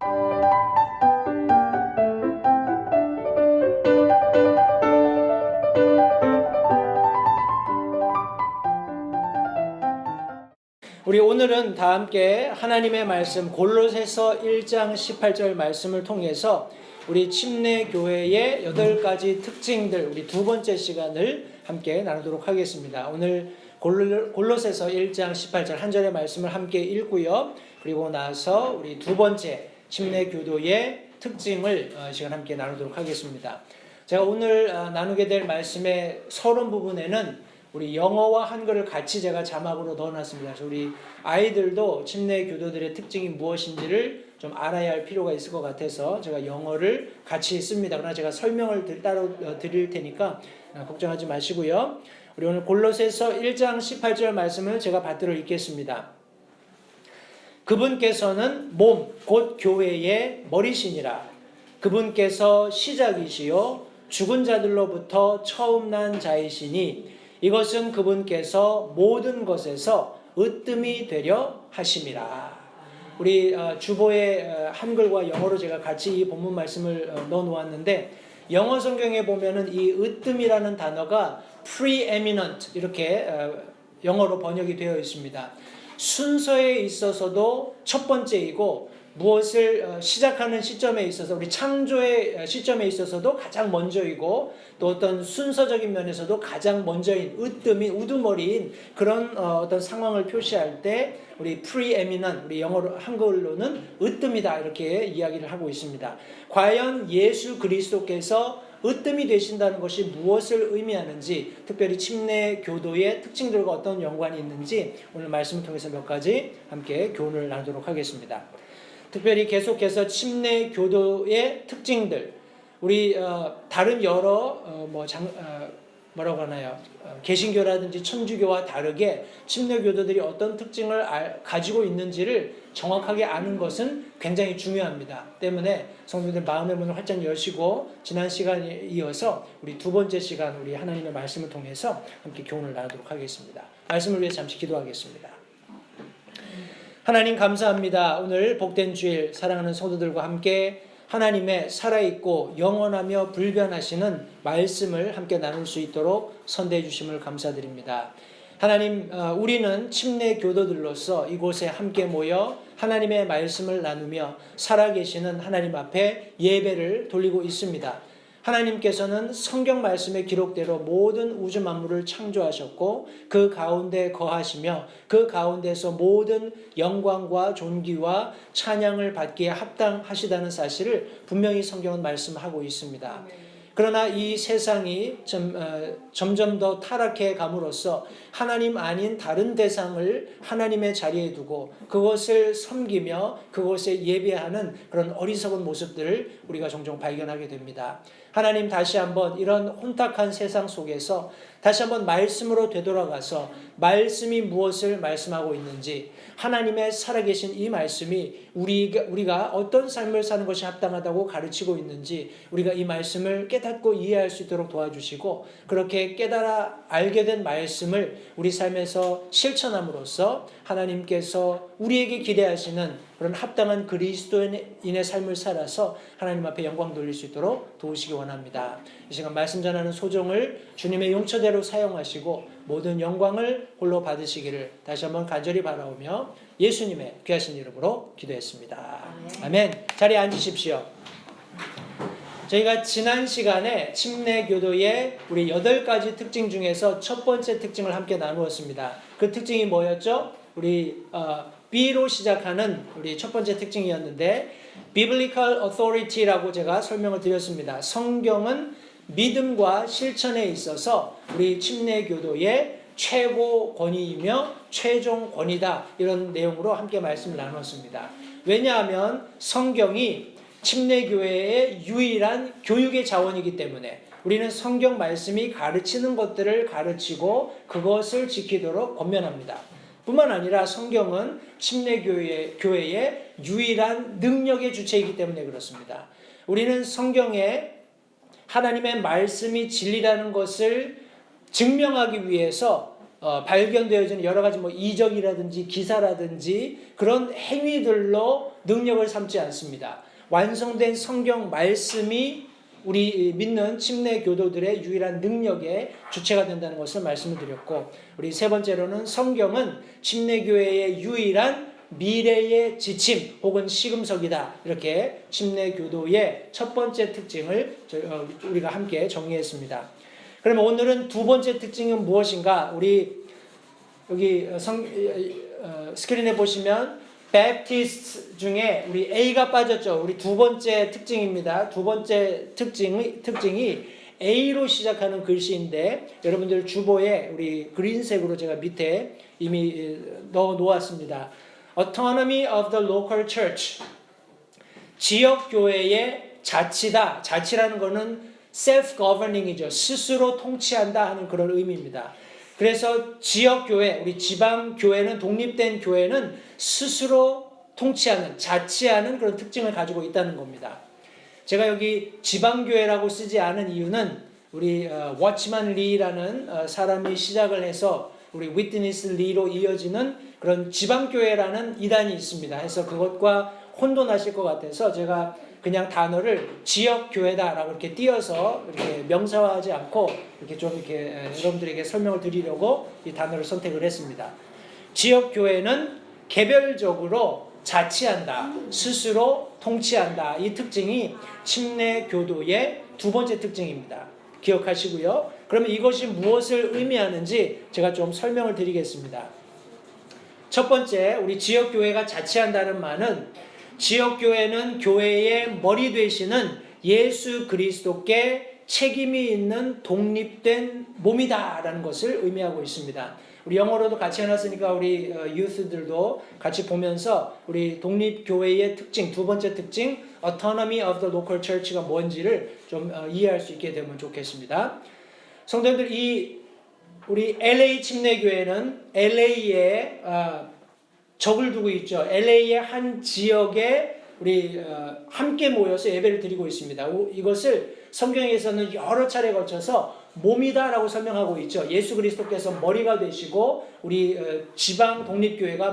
우리 오늘은 다 함께 하나님의 말씀 골로새서 1장 18절 말씀을 통해서 우리 침례교회의 8가지 특징들, 우리 두 번째 시간을 함께 나누도록 하겠습니다. 오늘 골로새서 1장 18절 한 절의 말씀을 함께 읽고요. 그리고 나서 우리 두 번째 침례교도의 특징을 시간 함께 나누도록 하겠습니다. 제가 오늘 나누게 될 말씀의 서론 부분에는 우리 영어와 한글을 같이 제가 자막으로 넣어놨습니다. 그래서 우리 아이들도 침례교도들의 특징이 무엇인지를 좀 알아야 할 필요가 있을 것 같아서 제가 영어를 같이 씁니다. 그러나 제가 설명을 따로 드릴 테니까 걱정하지 마시고요. 우리 오늘 골로새서 1장 18절 말씀을 제가 받들어 읽겠습니다. 그분께서는 몸, 곧 교회의 머리시니라. 그분께서 시작이시요 죽은 자들로부터 처음 난 자이시니 이것은 그분께서 모든 것에서 으뜸이 되려 하심이라. 우리 주보에 한글과 영어로 제가 같이 이 본문 말씀을 넣어 놓았는데, 영어 성경에 보면은 이 으뜸이라는 단어가 preeminent 이렇게 영어로 번역이 되어 있습니다. 순서에 있어서도 첫 번째이고, 무엇을 시작하는 시점에 있어서 우리 창조의 시점에 있어서도 가장 먼저이고, 또 어떤 순서적인 면에서도 가장 먼저인 으뜸인 우두머리인 그런 어떤 상황을 표시할 때 우리 preeminent, 우리 영어로 한글로는 으뜸이다 이렇게 이야기를 하고 있습니다. 과연 예수 그리스도께서 으뜸이 되신다는 것이 무엇을 의미하는지, 특별히 침례교도의 특징들과 어떤 연관이 있는지 오늘 말씀을 통해서 몇 가지 함께 교훈을 나누도록 하겠습니다. 특별히 계속해서 침례교도의 특징들, 우리 다른 여러 뭐라고 하나요? 개신교라든지 천주교와 다르게 침례교도들이 어떤 특징을 가지고 있는지를 정확하게 아는 것은 굉장히 중요합니다. 때문에 성도들 마음의 문을 활짝 여시고 지난 시간에 이어서 우리 두 번째 시간 우리 하나님의 말씀을 통해서 함께 교훈을 나누도록 하겠습니다. 말씀을 위해 잠시 기도하겠습니다. 하나님 감사합니다. 오늘 복된 주일 사랑하는 성도들과 함께 하나님의 살아있고 영원하며 불변하시는 말씀을 함께 나눌 수 있도록 선대해 주심을 감사드립니다. 하나님, 우리는 침례교도들로서 이곳에 함께 모여 하나님의 말씀을 나누며 살아계시는 하나님 앞에 예배를 돌리고 있습니다. 하나님께서는 성경 말씀의 기록대로 모든 우주 만물을 창조하셨고 그 가운데 거하시며 그 가운데서 모든 영광과 존귀와 찬양을 받기에 합당하시다는 사실을 분명히 성경은 말씀하고 있습니다. 그러나 이 세상이 점점 더 타락해 감으로써 하나님 아닌 다른 대상을 하나님의 자리에 두고 그것을 섬기며 그것에 예배하는 그런 어리석은 모습들을 우리가 종종 발견하게 됩니다. 하나님, 다시 한번 이런 혼탁한 세상 속에서 다시 한번 말씀으로 되돌아가서 말씀이 무엇을 말씀하고 있는지, 하나님의 살아계신 이 말씀이 우리가 어떤 삶을 사는 것이 합당하다고 가르치고 있는지 우리가 이 말씀을 깨닫고 이해할 수 있도록 도와주시고, 그렇게 깨달아 알게 된 말씀을 우리 삶에서 실천함으로써 하나님께서 우리에게 기대하시는 그런 합당한 그리스도인의 삶을 살아서 하나님 앞에 영광 돌릴 수 있도록 도우시기 원합니다. 이 시간 말씀 전하는 소정을 주님의 용처대로 사용하시고 모든 영광을 홀로 받으시기를 다시 한번 간절히 바라오며 예수님의 귀하신 이름으로 기도했습니다. 아멘. 자리에 앉으십시오. 저희가 지난 시간에 침례교도의 우리 8가지 특징 중에서 첫 번째 특징을 함께 나누었습니다. 그 특징이 뭐였죠? 우리 B로 시작하는 우리 첫 번째 특징이었는데, Biblical Authority라고 제가 설명을 드렸습니다. 성경은 믿음과 실천에 있어서 우리 침례교도의 최고 권위이며 최종 권위다, 이런 내용으로 함께 말씀을 나눴습니다. 왜냐하면 성경이 침례교회의 유일한 교육의 자원이기 때문에 우리는 성경 말씀이 가르치는 것들을 가르치고 그것을 지키도록 권면합니다. 뿐만 아니라 성경은 침례교회의 유일한 능력의 주체이기 때문에 그렇습니다. 우리는 성경에 하나님의 말씀이 진리라는 것을 증명하기 위해서 발견되어지는 여러 가지 뭐 이적이라든지 기사라든지 그런 행위들로 능력을 삼지 않습니다. 완성된 성경 말씀이 우리 믿는 침례 교도들의 유일한 능력의 주체가 된다는 것을 말씀을 드렸고, 우리 세 번째로는 성경은 침례교회의 유일한 미래의 지침 혹은 시금석이다. 이렇게 침례 교도의 첫 번째 특징을 우리가 함께 정리했습니다. 그러면 오늘은 두 번째 특징은 무엇인가? 우리 여기 스크린에 보시면 베프티스트 중에 우리 A가 빠졌죠. 우리 두 번째 특징입니다. 두 번째 특징이 A로 시작하는 글씨인데 여러분들 주보에 우리 그린색으로 제가 밑에 이미 넣어 놓았습니다. Autonomy of the local church. 지역 교회의 자치다. 자치라는 것은 self-governing이죠. 스스로 통치한다 하는 그런 의미입니다. 그래서 지역 교회, 우리 지방 교회는, 독립된 교회는 스스로 통치하는, 자치하는 그런 특징을 가지고 있다는 겁니다. 제가 여기 지방 교회라고 쓰지 않은 이유는 우리 워치만 리라는 사람이 시작을 해서 우리 위트니스 리로 이어지는 그런 지방 교회라는 이단이 있습니다. 그래서 그것과 혼돈하실 것 같아서 제가 그냥 단어를 지역 교회다라고 이렇게 띄어서 이렇게 명사화하지 않고 이렇게 좀 이렇게 여러분들에게 설명을 드리려고 이 단어를 선택을 했습니다. 지역 교회는 개별적으로 자치한다, 스스로 통치한다. 이 특징이 침례 교도의 두 번째 특징입니다. 기억하시고요. 그러면 이것이 무엇을 의미하는지 제가 좀 설명을 드리겠습니다. 첫 번째, 우리 지역 교회가 자치한다는 말은 지역교회는 교회의 머리 되시는 예수 그리스도께 책임이 있는 독립된 몸이다라는 것을 의미하고 있습니다. 우리 영어로도 같이 해놨으니까 우리 유스들도 같이 보면서 우리 독립교회의 특징, 두 번째 특징, Autonomy of the local church가 뭔지를 좀 이해할 수 있게 되면 좋겠습니다. 성도님들, 우리 LA 침례교회는 LA에 적을 두고 있죠. LA의 한 지역에 우리 함께 모여서 예배를 드리고 있습니다. 이것을 성경에서는 여러 차례 거쳐서 몸이다라고 설명하고 있죠. 예수 그리스도께서 머리가 되시고 우리 지방 독립교회가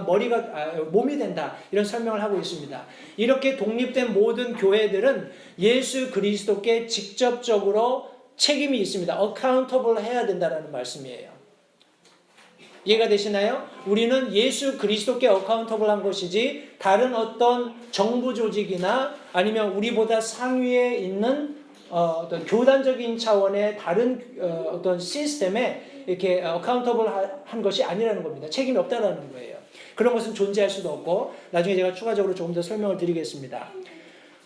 몸이 된다. 이런 설명을 하고 있습니다. 이렇게 독립된 모든 교회들은 예수 그리스도께 직접적으로 책임이 있습니다. accountable 해야 된다는 말씀이에요. 이해가 되시나요? 우리는 예수 그리스도께 어카운터블 한 것이지 다른 어떤 정부 조직이나 아니면 우리보다 상위에 있는 어떤 교단적인 차원의 다른 어떤 시스템에 이렇게 어카운터블 한 것이 아니라는 겁니다. 책임이 없다라는 거예요. 그런 것은 존재할 수도 없고 나중에 제가 추가적으로 조금 더 설명을 드리겠습니다.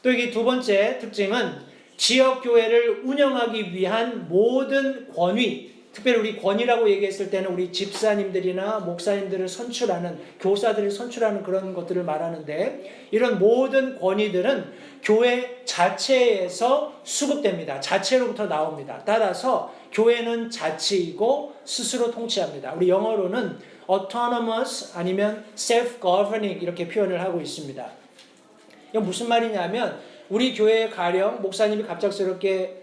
또 여기 두 번째 특징은 지역교회를 운영하기 위한 모든 권위, 특별히 우리 권위라고 얘기했을 때는 우리 집사님들이나 목사님들을 선출하는, 교사들을 선출하는 그런 것들을 말하는데 이런 모든 권위들은 교회 자체에서 수급됩니다. 자체로부터 나옵니다. 따라서 교회는 자치이고 스스로 통치합니다. 우리 영어로는 autonomous 아니면 self-governing 이렇게 표현을 하고 있습니다. 이건 무슨 말이냐면 우리 교회에 가령 목사님이 갑작스럽게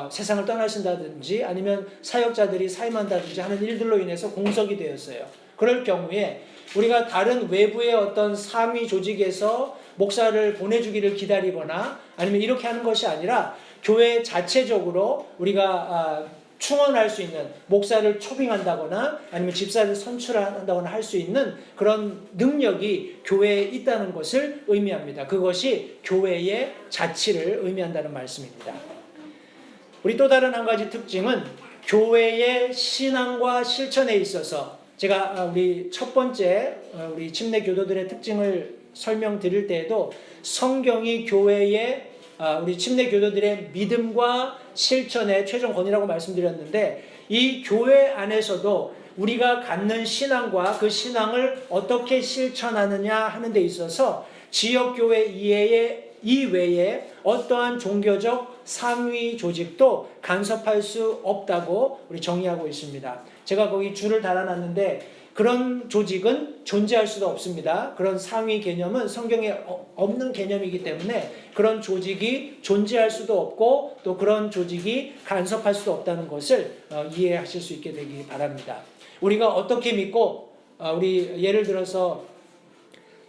세상을 떠나신다든지 아니면 사역자들이 사임한다든지 하는 일들로 인해서 공석이 되었어요. 그럴 경우에 우리가 다른 외부의 어떤 상위 조직에서 목사를 보내주기를 기다리거나 아니면 이렇게 하는 것이 아니라 교회 자체적으로 우리가 충원할 수 있는 목사를 초빙한다거나 아니면 집사를 선출한다거나 할 수 있는 그런 능력이 교회에 있다는 것을 의미합니다. 그것이 교회의 자치를 의미한다는 말씀입니다. 우리 또 다른 한 가지 특징은 교회의 신앙과 실천에 있어서 제가 우리 첫 번째 우리 침례 교도들의 특징을 설명드릴 때에도 성경이 교회의 우리 침례 교도들의 믿음과 실천의 최종 권위라고 말씀드렸는데 이 교회 안에서도 우리가 갖는 신앙과 그 신앙을 어떻게 실천하느냐 하는 데 있어서 지역교회 이외에 어떠한 종교적 상위 조직도 간섭할 수 없다고 우리 정의하고 있습니다. 제가 거기 줄을 달아놨는데 그런 조직은 존재할 수도 없습니다. 그런 상위 개념은 성경에 없는 개념이기 때문에 그런 조직이 존재할 수도 없고 또 그런 조직이 간섭할 수도 없다는 것을 이해하실 수 있게 되기 바랍니다. 우리가 어떻게 믿고 우리 예를 들어서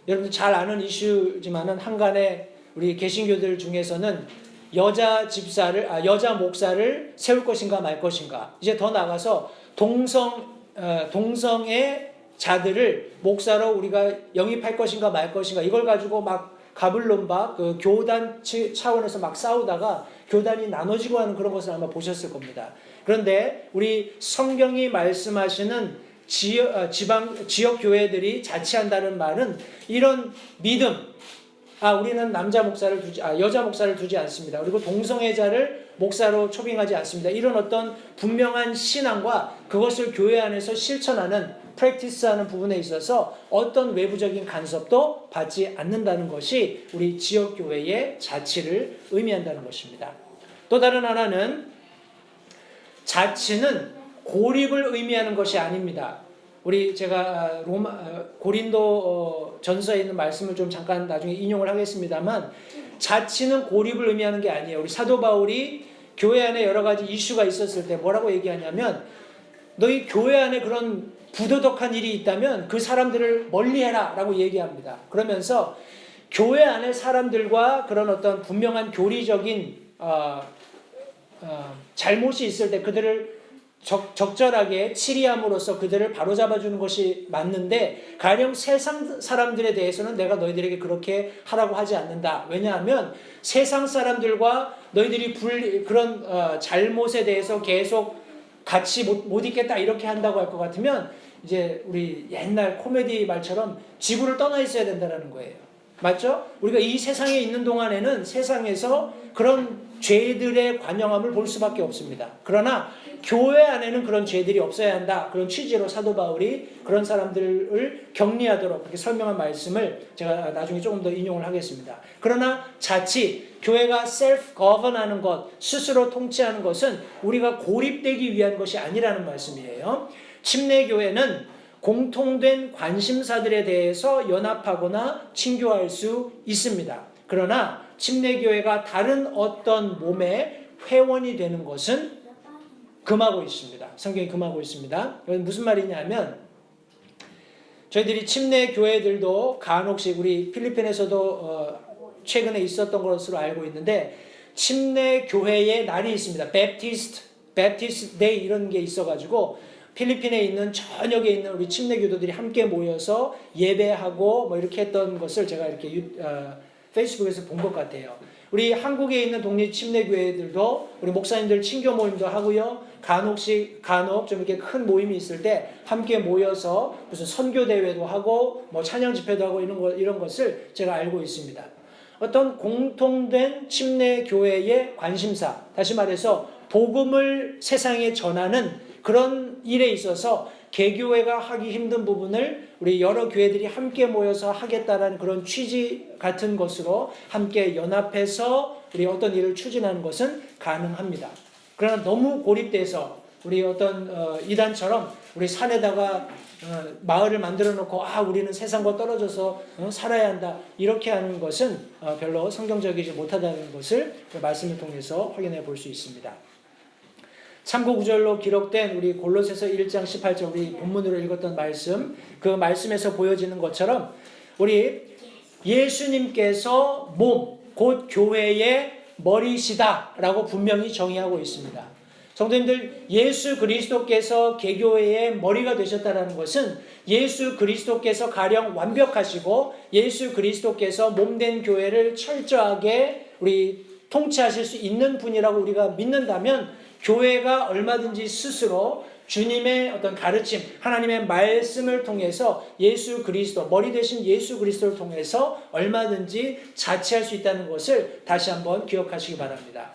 여러분들 잘 아는 이슈지만은 한간에 우리 개신교들 중에서는 여자 목사를 세울 것인가 말 것인가. 이제 더 나가서 동성의 자들을 목사로 우리가 영입할 것인가 말 것인가. 이걸 가지고 막 가불론바 그 교단 차원에서 막 싸우다가 교단이 나눠지고 하는 그런 것을 아마 보셨을 겁니다. 그런데 우리 성경이 말씀하시는 지역 교회들이 자치한다는 말은 이런 믿음, 우리는 여자 목사를 두지 않습니다. 그리고 동성애자를 목사로 초빙하지 않습니다. 이런 어떤 분명한 신앙과 그것을 교회 안에서 실천하는 프랙티스하는 부분에 있어서 어떤 외부적인 간섭도 받지 않는다는 것이 우리 지역 교회의 자치를 의미한다는 것입니다. 또 다른 하나는 자치는 고립을 의미하는 것이 아닙니다. 제가 고린도 전서에 있는 말씀을 좀 잠깐 나중에 인용을 하겠습니다만, 자치는 고립을 의미하는 게 아니에요. 우리 사도 바울이 교회 안에 여러 가지 이슈가 있었을 때 뭐라고 얘기하냐면, 너희 교회 안에 그런 부도덕한 일이 있다면 그 사람들을 멀리해라 라고 얘기합니다. 그러면서 교회 안에 사람들과 그런 어떤 분명한 교리적인 잘못이 있을 때 그들을 적절하게 치리함으로써 그들을 바로잡아주는 것이 맞는데, 가령 세상 사람들에 대해서는 내가 너희들에게 그렇게 하라고 하지 않는다. 왜냐하면 세상 사람들과 너희들이 그런 잘못에 대해서 계속 같이 못 있겠다 이렇게 한다고 할 것 같으면 이제 우리 옛날 코미디 말처럼 지구를 떠나 있어야 된다는 거예요. 맞죠? 우리가 이 세상에 있는 동안에는 세상에서 그런 죄들의 관영함을 볼 수밖에 없습니다. 그러나 교회 안에는 그런 죄들이 없어야 한다. 그런 취지로 사도 바울이 그런 사람들을 격리하도록 그렇게 설명한 말씀을 제가 나중에 조금 더 인용을 하겠습니다. 그러나 자치, 교회가 self-govern하는 것, 스스로 통치하는 것은 우리가 고립되기 위한 것이 아니라는 말씀이에요. 침례교회는 공통된 관심사들에 대해서 연합하거나 친교할 수 있습니다. 그러나 침례교회가 다른 어떤 몸의 회원이 되는 것은 금하고 있습니다. 성경이 금하고 있습니다. 이건 무슨 말이냐면, 저희들이 침례교회들도 간혹씩 우리 필리핀에서도 최근에 있었던 것으로 알고 있는데, 침례교회의 날이 있습니다. 베프티스트 데이 이런 게 있어가지고 필리핀에 있는 전역에 있는 우리 침례교도들이 함께 모여서 예배하고 뭐 이렇게 했던 것을 제가 이렇게 페이스북에서 본 것 같아요. 우리 한국에 있는 독립 침례교회들도 우리 목사님들 친교 모임도 하고요. 간혹 좀 이렇게 큰 모임이 있을 때 함께 모여서 무슨 선교 대회도 하고 뭐 찬양 집회도 하고 이런 것을 제가 알고 있습니다. 어떤 공통된 침례교회의 관심사, 다시 말해서 복음을 세상에 전하는 그런 일에 있어서 개교회가 하기 힘든 부분을 우리 여러 교회들이 함께 모여서 하겠다라는 그런 취지 같은 것으로 함께 연합해서 우리 어떤 일을 추진하는 것은 가능합니다. 그러나 너무 고립돼서 우리 어떤 이단처럼 우리 산에다가 마을을 만들어 놓고 우리는 세상과 떨어져서 살아야 한다 이렇게 하는 것은 별로 성경적이지 못하다는 것을 말씀을 통해서 확인해 볼 수 있습니다. 참고 구절로 기록된 우리 골로새서 1장 18절 우리 본문으로 읽었던 말씀, 그 말씀에서 보여지는 것처럼 우리 예수님께서 몸, 곧 교회의 머리시다라고 분명히 정의하고 있습니다. 성도님들, 예수 그리스도께서 개교회의 머리가 되셨다는 것은 예수 그리스도께서 가령 완벽하시고 예수 그리스도께서 몸된 교회를 철저하게 우리 통치하실 수 있는 분이라고 우리가 믿는다면, 교회가 얼마든지 스스로 주님의 어떤 가르침, 하나님의 말씀을 통해서 예수 그리스도, 머리 되신 예수 그리스도를 통해서 얼마든지 자치할 수 있다는 것을 다시 한번 기억하시기 바랍니다.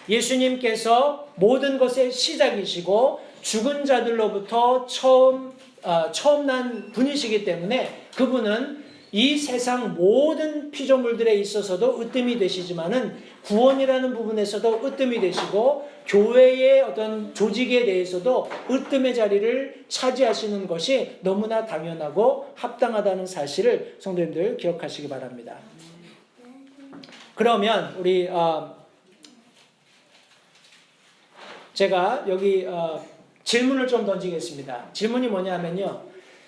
예수님께서 모든 것의 시작이시고 죽은 자들로부터 처음 난 분이시기 때문에 그분은 이 세상 모든 피조물들에 있어서도 으뜸이 되시지만은 구원이라는 부분에서도 으뜸이 되시고 교회의 어떤 조직에 대해서도 으뜸의 자리를 차지하시는 것이 너무나 당연하고 합당하다는 사실을 성도님들 기억하시기 바랍니다. 그러면 제가 여기 질문을 좀 던지겠습니다. 질문이 뭐냐면요.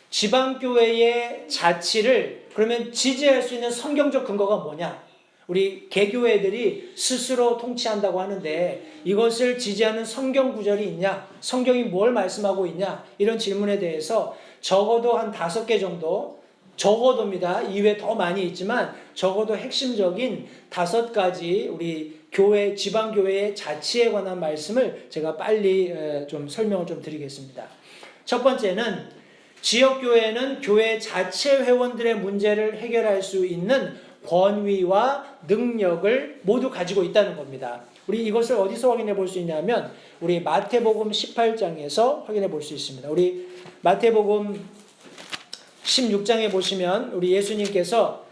지방교회의 자치를 그러면 지지할 수 있는 성경적 근거가 뭐냐? 우리 개교회들이 스스로 통치한다고 하는데 이것을 지지하는 성경 구절이 있냐? 성경이 뭘 말씀하고 있냐? 이런 질문에 대해서 적어도 한 5개 정도, 적어도입니다. 이외에 더 많이 있지만 적어도 핵심적인 5가지 우리 교회, 지방교회의 자치에 관한 말씀을 제가 빨리 좀 설명을 좀 드리겠습니다. 첫 번째는 지역교회는 교회 자체 회원들의 문제를 해결할 수 있는 권위와 능력을 모두 가지고 있다는 겁니다. 우리 이것을 어디서 확인해 볼 수 있냐면 우리 마태복음 18장에서 확인해 볼 수 있습니다. 우리 마태복음 16장에 보시면 우리 예수님께서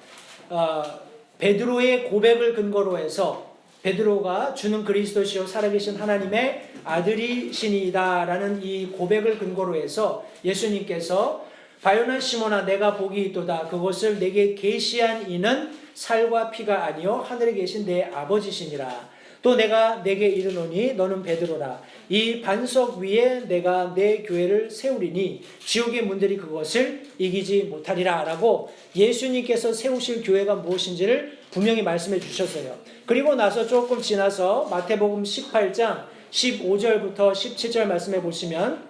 베드로의 고백을 근거로 해서 베드로가 주는 그리스도시요 살아계신 하나님의 아들이시니이다 라는 이 고백을 근거로 해서 예수님께서 바요나 시몬아 내가 복이 있도다 그것을 내게 계시한 이는 살과 피가 아니요 하늘에 계신 내 아버지시니라. 또 내가 내게 이르노니 너는 베드로라. 이 반석 위에 내가 내 교회를 세우리니 지옥의 문들이 그것을 이기지 못하리라 라고 예수님께서 세우실 교회가 무엇인지를 분명히 말씀해 주셨어요. 그리고 나서 조금 지나서 마태복음 18장 15절부터 17절 말씀해 보시면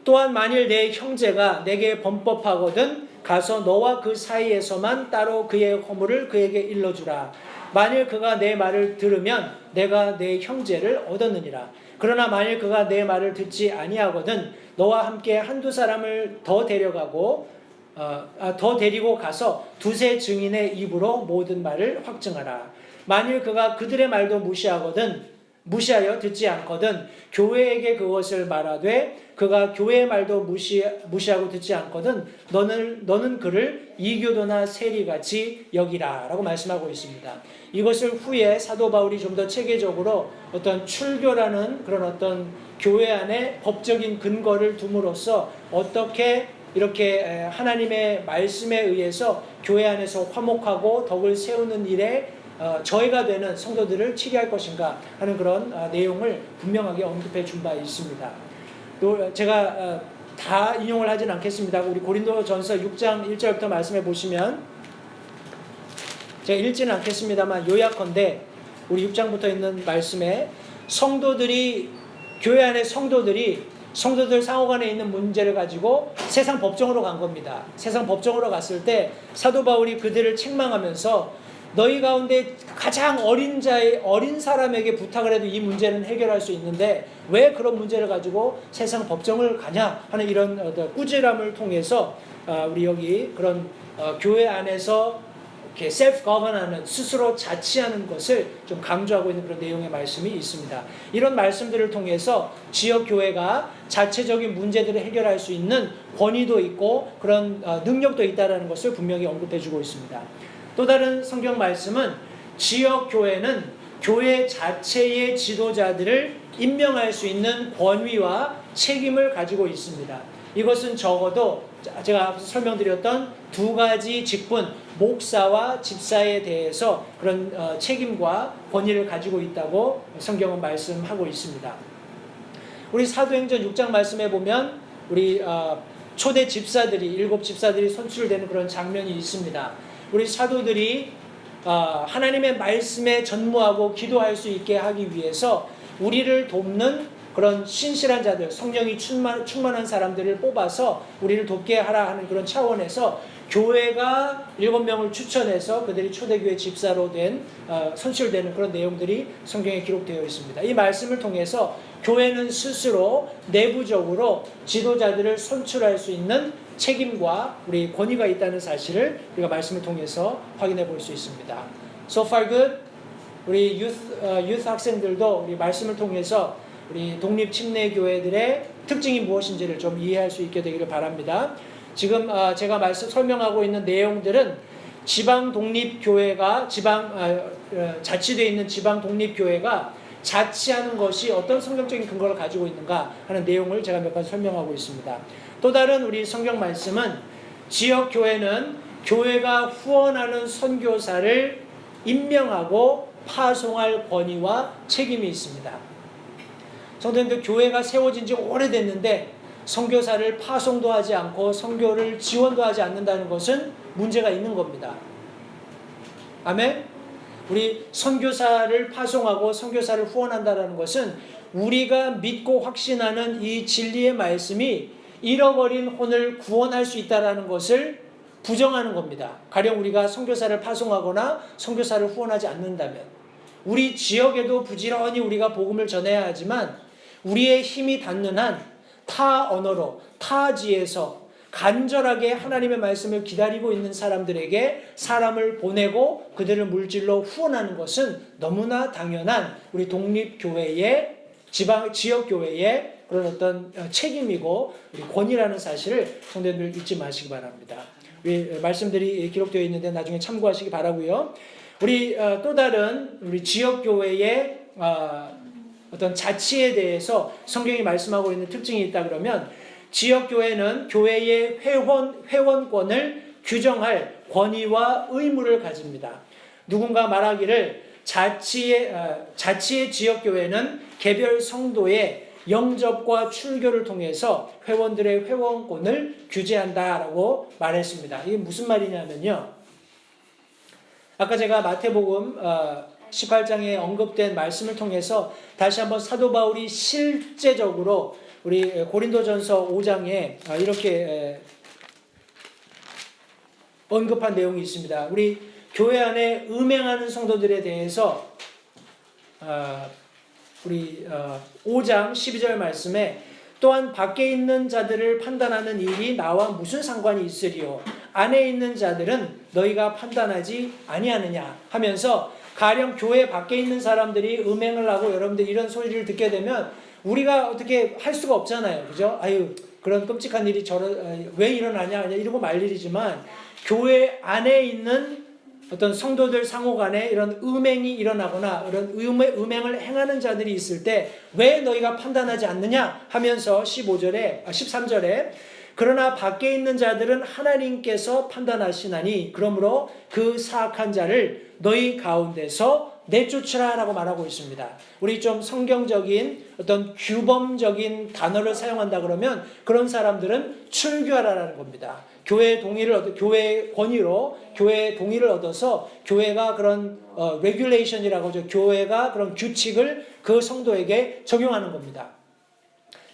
또한 만일 내 형제가 내게 범법하거든 가서 너와 그 사이에서만 따로 그의 허물을 그에게 일러주라. 만일 그가 내 말을 들으면 내가 내 형제를 얻었느니라. 그러나 만일 그가 내 말을 듣지 아니하거든 너와 함께 한두 사람을 더 데리고 가서 두세 증인의 입으로 모든 말을 확증하라. 만일 그가 그들의 말도 무시하여 듣지 않거든 교회에게 그것을 말하되 그가 교회의 말도 무시하고 듣지 않거든 너는 그를 이교도나 세리같이 여기라 라고 말씀하고 있습니다. 이것을 후에 사도 바울이 좀 더 체계적으로 어떤 출교라는 그런 어떤 교회 안에 법적인 근거를 둠으로써 어떻게 이렇게 하나님의 말씀에 의해서 교회 안에서 화목하고 덕을 세우는 일에 저희가 되는 성도들을 치게할 것인가 하는 그런 내용을 분명하게 언급해 준 바 있습니다. 또 제가 다 인용을 하진 않겠습니다. 우리 고린도전서 6장 1절부터 말씀해 보시면 제가 읽지는 않겠습니다만 요약컨대 우리 6장부터 있는 말씀에 교회 안에 성도들 상호간에 있는 문제를 가지고 세상 법정으로 간 겁니다. 세상 법정으로 갔을 때 사도 바울이 그들을 책망하면서 너희 가운데 가장 어린 사람에게 부탁을 해도 이 문제는 해결할 수 있는데 왜 그런 문제를 가지고 세상 법정을 가냐 하는 이런 꾸지람을 통해서 우리 여기 그런 교회 안에서 이렇게 셀프 거버넌하는 스스로 자치하는 것을 좀 강조하고 있는 그런 내용의 말씀이 있습니다. 이런 말씀들을 통해서 지역 교회가 자체적인 문제들을 해결할 수 있는 권위도 있고 그런 능력도 있다는 것을 분명히 언급해주고 있습니다. 또 다른 성경 말씀은 지역 교회는 교회 자체의 지도자들을 임명할 수 있는 권위와 책임을 가지고 있습니다. 이것은 적어도 제가 앞서 설명드렸던 2가지 직분, 목사와 집사에 대해서 그런 책임과 권위를 가지고 있다고 성경은 말씀하고 있습니다. 우리 사도행전 6장 말씀에 보면 우리 초대 집사들이 7 집사들이 선출되는 그런 장면이 있습니다. 우리 사도들이 하나님의 말씀에 전무하고 기도할 수 있게 하기 위해서 우리를 돕는 그런 신실한 자들, 성령이 충만한 사람들을 뽑아서 우리를 돕게 하라 하는 그런 차원에서 교회가 7명을 추천해서 그들이 초대교회 집사로 선출되는 그런 내용들이 성경에 기록되어 있습니다. 이 말씀을 통해서 교회는 스스로 내부적으로 지도자들을 선출할 수 있는 책임과 우리 권위가 있다는 사실을 우리가 말씀을 통해서 확인해 볼 수 있습니다. So far good. 우리 유th 학생들도 우리 말씀을 통해서 우리 독립 침례 교회들의 특징이 무엇인지를 좀 이해할 수 있게 되기를 바랍니다. 지금 제가 설명하고 있는 내용들은 지방 독립 교회가 자치되어 있는 지방 독립 교회가 자치하는 것이 어떤 성경적인 근거를 가지고 있는가 하는 내용을 제가 몇 가지 설명하고 있습니다. 또 다른 우리 성경 말씀은 지역 교회는 교회가 후원하는 선교사를 임명하고 파송할 권위와 책임이 있습니다. 성도님들, 교회가 세워진 지 오래됐는데 선교사를 파송도 하지 않고 선교를 지원도 하지 않는다는 것은 문제가 있는 겁니다. 아멘? 우리 선교사를 파송하고 선교사를 후원한다는 것은 우리가 믿고 확신하는 이 진리의 말씀이 잃어버린 혼을 구원할 수 있다는 것을 부정하는 겁니다. 가령 우리가 선교사를 파송하거나 선교사를 후원하지 않는다면 우리 지역에도 부지런히 우리가 복음을 전해야 하지만 우리의 힘이 닿는 한 타 언어로 타지에서 간절하게 하나님의 말씀을 기다리고 있는 사람들에게 사람을 보내고 그들을 물질로 후원하는 것은 너무나 당연한 우리 독립교회의 지역교회의 그런 어떤 책임이고 우리 권위라는 사실을 성도님들 잊지 마시기 바랍니다. 우리 말씀들이 기록되어 있는데 나중에 참고하시기 바라고요. 우리 또 다른 우리 지역교회의 어떤 자치에 대해서 성경이 말씀하고 있는 특징이 있다 그러면 지역교회는 교회의 회원권을 규정할 권위와 의무를 가집니다. 누군가 말하기를 자치의 지역교회는 개별 성도의 영접과 출교를 통해서 회원들의 회원권을 규제한다라고 말했습니다. 이게 무슨 말이냐면요. 아까 제가 마태복음 18장에 언급된 말씀을 통해서 다시 한번 사도 바울이 실제적으로 우리 고린도전서 5장에 이렇게 언급한 내용이 있습니다. 우리 교회 안에 음행하는 성도들에 대해서 우리 5장 12절 말씀에 또한 밖에 있는 자들을 판단하는 일이 나와 무슨 상관이 있으리요? 안에 있는 자들은 너희가 판단하지 아니하느냐 하면서 가령 교회 밖에 있는 사람들이 음행을 하고 여러분들 이런 소리를 듣게 되면 우리가 어떻게 할 수가 없잖아요. 그죠? 아유, 그런 끔찍한 일이 왜 일어나냐 이러고 말 일이지만 교회 안에 있는 어떤 성도들 상호 간에 이런 음행이 일어나거나 이런 음행을 행하는 자들이 있을 때 왜 너희가 판단하지 않느냐 하면서 13절에 그러나 밖에 있는 자들은 하나님께서 판단하시나니 그러므로 그 사악한 자를 너희 가운데서 내쫓으라 라고 말하고 있습니다. 우리 좀 성경적인 어떤 규범적인 단어를 사용한다 그러면 그런 사람들은 출교하라는 겁니다. 교회의 권위로 교회의 동의를 얻어서 교회가 그런 regulation이라고 하죠. 교회가 그런 규칙을 그 성도에게 적용하는 겁니다.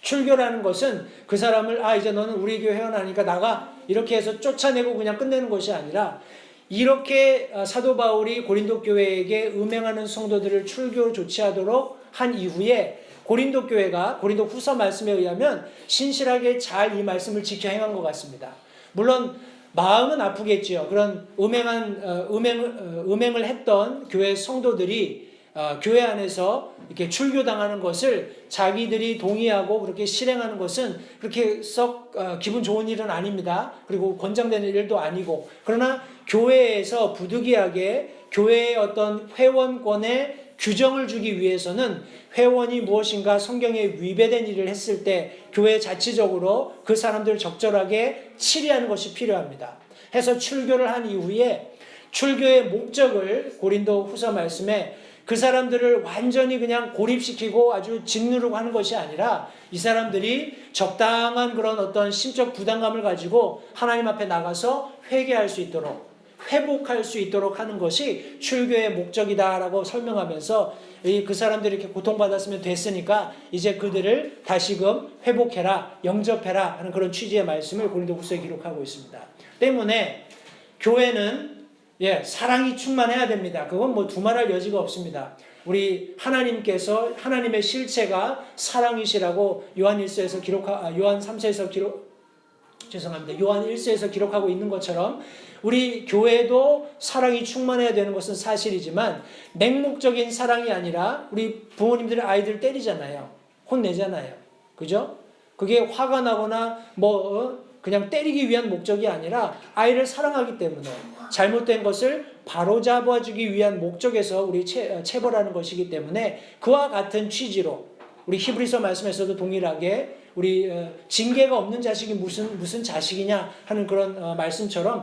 출교라는 것은 그 사람을 이제 너는 우리 교회 회원하니까 나가 이렇게 해서 쫓아내고 그냥 끝내는 것이 아니라 이렇게 사도 바울이 고린도 교회에게 음행하는 성도들을 출교 조치하도록 한 이후에 고린도 교회가 고린도 후서 말씀에 의하면 신실하게 잘 이 말씀을 지켜 행한 것 같습니다. 물론 마음은 아프겠지요. 그런 음행을 했던 교회 성도들이 교회 안에서 이렇게 출교당하는 것을 자기들이 동의하고 그렇게 실행하는 것은 그렇게 썩 기분 좋은 일은 아닙니다. 그리고 권장되는 일도 아니고 그러나 교회에서 부득이하게 교회의 어떤 회원권에 규정을 주기 위해서는 회원이 무엇인가 성경에 위배된 일을 했을 때 교회 자체적으로 그 사람들을 적절하게 치리하는 것이 필요합니다. 해서 출교를 한 이후에 출교의 목적을 고린도 후서 말씀에 그 사람들을 완전히 그냥 고립시키고 아주 짓누르고 하는 것이 아니라 이 사람들이 적당한 그런 어떤 심적 부담감을 가지고 하나님 앞에 나가서 회개할 수 있도록 회복할 수 있도록 하는 것이 출교의 목적이다라고 설명하면서 그 사람들이 이렇게 고통받았으면 됐으니까 이제 그들을 다시금 회복해라, 영접해라 하는 그런 취지의 말씀을 고린도후서에 기록하고 있습니다. 때문에 교회는 사랑이 충만해야 됩니다. 그건 뭐 두말할 여지가 없습니다. 우리 하나님께서 하나님의 실체가 사랑이시라고 요한 3서에서 기록하고 있는 것처럼 우리 교회도 사랑이 충만해야 되는 것은 사실이지만 맹목적인 사랑이 아니라 우리 부모님들의 아이들 때리잖아요. 혼내잖아요. 그죠? 그게 화가 나거나 그냥 때리기 위한 목적이 아니라 아이를 사랑하기 때문에 잘못된 것을 바로잡아주기 위한 목적에서 우리 체벌하는 것이기 때문에 그와 같은 취지로 우리 히브리서 말씀에서도 동일하게 우리 징계가 없는 자식이 무슨 자식이냐 하는 그런 말씀처럼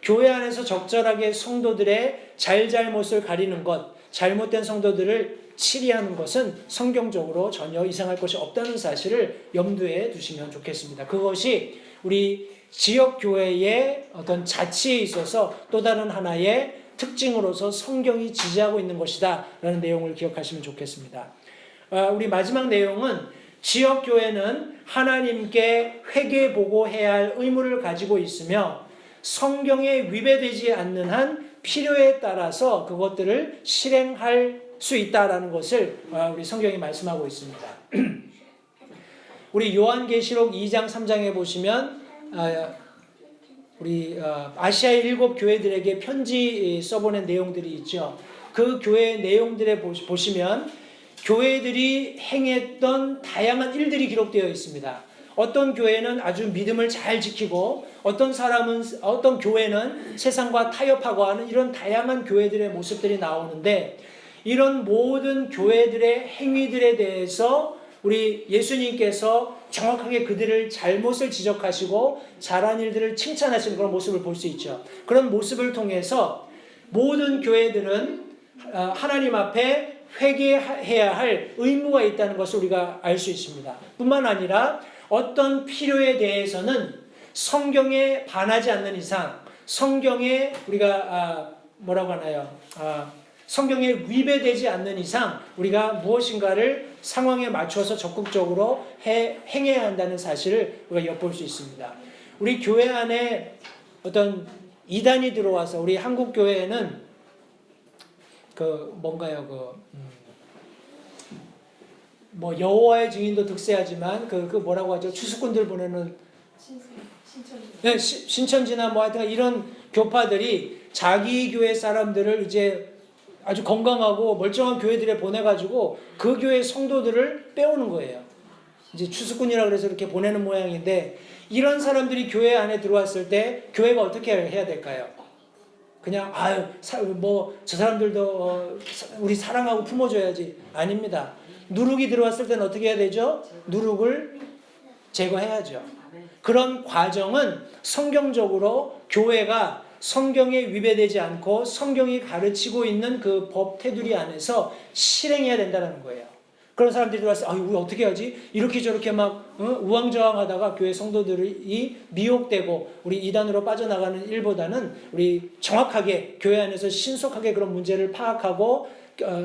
교회 안에서 적절하게 성도들의 잘잘못을 가리는 것, 잘못된 성도들을 치리하는 것은 성경적으로 전혀 이상할 것이 없다는 사실을 염두에 두시면 좋겠습니다. 그것이 우리 지역교회의 어떤 자치에 있어서 또 다른 하나의 특징으로서 성경이 지지하고 있는 것이다 라는 내용을 기억하시면 좋겠습니다. 우리 마지막 내용은 지역교회는 하나님께 회개보고해야 할 의무를 가지고 있으며 성경에 위배되지 않는 한 필요에 따라서 그것들을 실행할 수 있다라는 것을 우리 성경이 말씀하고 있습니다. 우리 요한계시록 2장 3장에 보시면 우리 아시아의 7 교회들에게 편지 써보낸 내용들이 있죠. 그 교회 내용들에 보시면 교회들이 행했던 다양한 일들이 기록되어 있습니다. 어떤 교회는 아주 믿음을 잘 지키고 어떤 교회는 세상과 타협하고 하는 이런 다양한 교회들의 모습들이 나오는데 이런 모든 교회들의 행위들에 대해서 우리 예수님께서 정확하게 그들을 잘못을 지적하시고 잘한 일들을 칭찬하시는 그런 모습을 볼 수 있죠. 그런 모습을 통해서 모든 교회들은 하나님 앞에 회개해야 할 의무가 있다는 것을 우리가 알 수 있습니다. 뿐만 아니라 어떤 필요에 대해서는 성경에 반하지 않는 이상, 성경에 우리가 뭐라고 하나요? 성경에 위배되지 않는 이상 우리가 무엇인가를 상황에 맞춰서 적극적으로 행해야 한다는 사실을 우리가 엿볼 수 있습니다. 우리 교회 안에 어떤 이단이 들어와서 우리 한국 교회에는 여호와의 증인도 득세하지만 그 뭐라고 하죠? 추수꾼들 보내는 신천지나 뭐 하여튼 이런 교파들이 자기 교회 사람들을 이제 아주 건강하고 멀쩡한 교회들에 보내가지고 그 교회 성도들을 빼오는 거예요. 이제 추수꾼이라 그래서 이렇게 보내는 모양인데 이런 사람들이 교회 안에 들어왔을 때 교회가 어떻게 해야 될까요? 그냥 저 사람들도 우리 사랑하고 품어줘야지. 아닙니다. 누룩이 들어왔을 때는 어떻게 해야 되죠? 누룩을 제거해야죠. 그런 과정은 성경적으로 교회가 성경에 위배되지 않고 성경이 가르치고 있는 그 법 테두리 안에서 실행해야 된다는 거예요. 그런 사람들이 들어와서 우리 어떻게 하지? 이렇게 저렇게 막 우왕좌왕하다가 교회 성도들이 미혹되고 우리 이단으로 빠져나가는 일보다는 우리 정확하게 교회 안에서 신속하게 그런 문제를 파악하고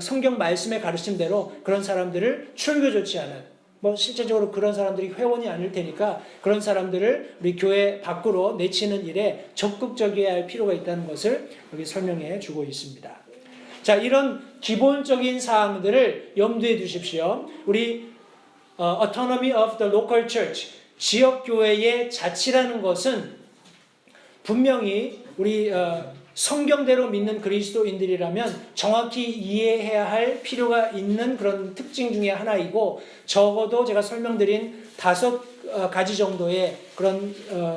성경 말씀의 가르침대로 그런 사람들을 출교 조치하는 실제적으로 그런 사람들이 회원이 아닐 테니까 그런 사람들을 우리 교회 밖으로 내치는 일에 적극적이어야 할 필요가 있다는 것을 여기 설명해 주고 있습니다. 자, 이런 기본적인 사항들을 염두에 두십시오. 우리 Autonomy of the Local Church, 지역교회의 자치라는 것은 분명히 우리 성경대로 믿는 그리스도인들이라면 정확히 이해해야 할 필요가 있는 그런 특징 중에 하나이고 적어도 제가 설명드린 5가지 정도의 그런